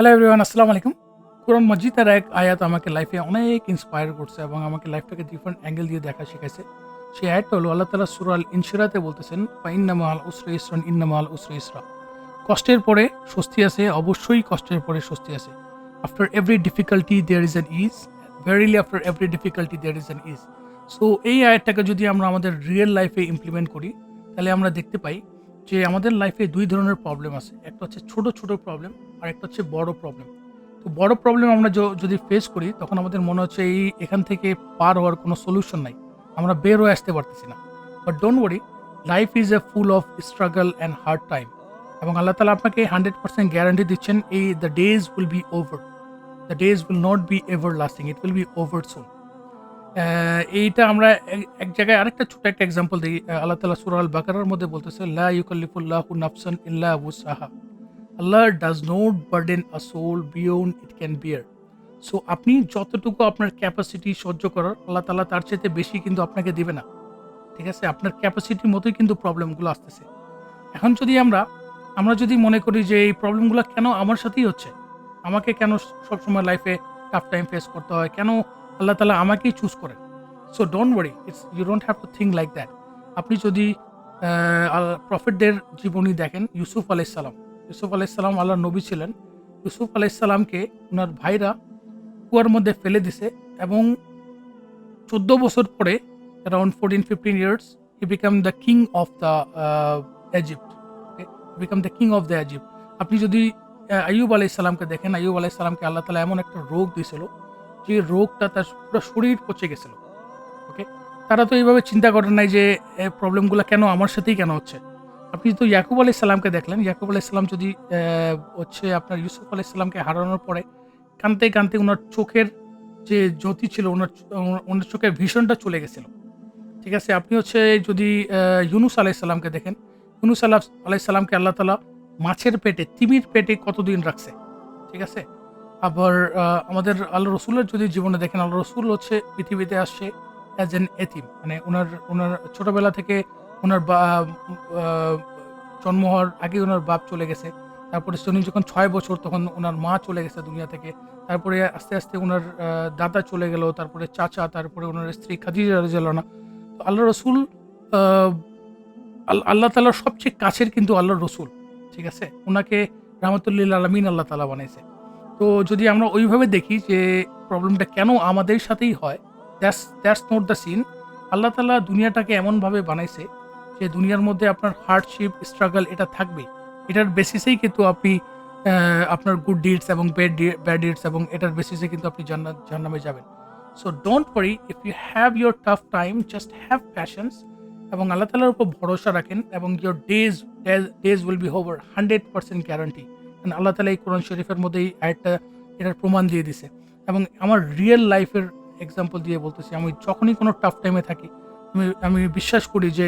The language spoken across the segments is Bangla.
হ্যালো এভরিওয়ান, আসসালামু আলাইকুম। কোরআন মজিদের এক আয়াত আমাকে লাইফে অনেক ইন্সপায়ার করছে এবং আমাকে লাইফটাকে ডিফারেন্ট অ্যাঙ্গেল দিয়ে দেখা শিখাইছে। সেই আয়াতটা হলো আল্লাহ তাআলা সূরা আল ইনশিরাতে বলতেছেন, "ফাইন্না মাআল উসরি ইসরান, ইন্না মাআল উসরি ইসরা।" কষ্টের পরে স্বস্তি আছে, অবশ্যই কষ্টের পরে স্বস্তি আছে। After every difficulty there is an ease, verily after every difficulty there is an ease. So এই আয়াতটাকে যদি আমরা আমাদের রিয়েল লাইফে ইমপ্লিমেন্ট করি, তাহলে আমরা দেখতে পাই যে আমাদের লাইফে ২ ধরনের প্রবলেম আছে। একটা হচ্ছে ছোট, ছোট প্রবলেম, আরেকটা হচ্ছে বড় প্রবলেম। তো বড় প্রবলেম আমরা যদি ফেস করি, তখন আমাদের মনে হচ্ছে এখান থেকে পার হওয়ার কোনো সলিউশন নাই। আমরা বের হয়ে আসতে পারতেছি না। But don't worry, life is a full of struggle and hard time. এবং আল্লাহ তাআলা আপনাকে 100% গ্যারান্টি দিচ্ছেন, the days will be over. The days will not be everlasting, it will be over soon. এইটা আমরা এক জায়গায় আরেকটা ছোট্ট একটা এক্সাম্পল দেই। আল্লাহ তাআলা সূরা আল বাকারার মধ্যে বলতেছে, "লা ইউকাল্লিফুল্লাহু নাফসান ইল্লা উসআহা।" Allah does not burden a soul beyond it can bear. So আপনি যতটুকু আপনার ক্যাপাসিটি সহ্য করার, আল্লাহ তাআলা তার চাইতে বেশি কিন্তু আপনাকে দিবে না। ঠিক আছে? আপনার ক্যাপাসিটির মতোই কিন্তু প্রবলেমগুলো আসতেছে। এখন যদি আমরা যদি মনে করি যে এই প্রবলেমগুলো কেন আমার সাথেই হচ্ছে? আমাকে কেন সবসময় লাইফে টাফ টাইম ফেস করতে হয়? কেন আল্লাহ তাআলা আমাকেই চুজ করেন? So don't worry, you don't have to think like that. আপনি যদি প্রফেটদের জীবনী দেখেন, ইউসুফ আলাইহিস সালাম আল্লাহর নবী ছিলেন। ইউসুফ আলাইহিস সালামকে উনার ভাইরা কুয়ার মধ্যে ফেলে দিছে এবং ১৪ বছর পরে, around 14-15 years, he become the king of the Egypt. Okay? Become the king of the Egypt. আপনি যদি আইয়ুব আলাইহিস সালামকে দেখেন, আইয়ুব আলাইহিস সালামকে আল্লাহ তাআলা এমন একটা রোগ দিয়েছিল, যে রোগটা তার পুরো শরীর পচে গেছিল। ওকে? তারা তো এইভাবে চিন্তা করেন নাই যে প্রবলেমগুলা কেন আমার সাথেই কেন হচ্ছে? আপনি তো ইয়াকুব আলাইহিস সালামকে দেখলেন। ইয়াকুব আলাইহিস সালাম যদি হচ্ছে আপনার ইউসুফ আলাইহিস সালামকে হারানোর পরে কাঁদতে, কাঁদতে উনার চোখের যে জ্যোতি ছিল, উনার চোখের ভিশনটা চলে গেছিল। ঠিক আছে? আপনি হচ্ছে যদি ইউনুস আলাইহিস সালামকে দেখেন, ইউনুস আলাইহিস সালামকে আল্লাহ তাআলা মাছের পেটে, তিমির পেটে কতদিন রাখছে। ঠিক আছে? আবার আমাদের আল্লাহ রসুলের যদি জীবনে দেখেন, আল্লাহ রসুল হচ্ছে পৃথিবীতে আসছে অ্যাজ অ্যান এতিম। মানে উনার ছোটবেলা থেকে উনার আ জন্ম হওয়ার আগে উনার বাপ চলে গেছে। তারপরে উনি যখন ৬ বছর, তখন উনার মা চলে গেছে দুনিয়া থেকে। তারপরে আস্তে, আস্তে উনার দাদা চলে গেল, তারপরে চাচা, তারপরে উনার স্ত্রী খাদিজা রাদিয়াল্লাহু আনহা। তো আল্লাহ রসুল আ আল্লাহ তাআলার সবচেয়ে কাছের কিন্তু আল্লাহর রসুল। ঠিক আছে? উনাকে রাহমাতুল লিল আলামিন আল্লাহ তাআলা বানাইছে। তো যদি আমরা ওইভাবে দেখি যে প্রবলেমটা কেন আমাদের সাথেই হয়, দ্যাটস নট দ্য সিন। আল্লাহ তাআলা দুনিয়াটাকে এমনভাবে বানাইছে যে দুনিয়ার মধ্যে আপনার হার্ডশিপ, স্ট্রাগল এটা থাকবেই। এটার বেসিসেই কিন্তু আপনি আপনার গুড ডিডস এবং ব্যাড ডিডস, এবং এটার বেসিসে কিন্তু আপনি জান্নামে যাবেন। So don't worry, if you have your tough time, just have patience এবং আল্লাহ তাআলার উপর ভরসা রাখেন, এবং your days will be over, 100% guarantee. কারণ আল্লাহ তাআলা এই কোরআন শরীফের মধ্যে এই আয়াতটা, এটার প্রমাণ দিয়ে দিছে। এবং আমার রিয়েল লাইফের এক্সাম্পল দিয়ে বলতেছি, আমি যখনই কোনো টাফ টাইমে থাকি, আমি বিশ্বাস করি যে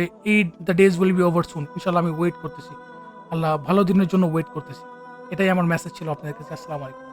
the days will be over soon. ইনশাআল্লাহ আমি ওয়েট করতেছি। আল্লাহ ভালো দিনের জন্য ওয়েট করতেছি। এটাই আমার মেসেজ ছিল আপনাদের কাছে। আসসালামু আলাইকুম।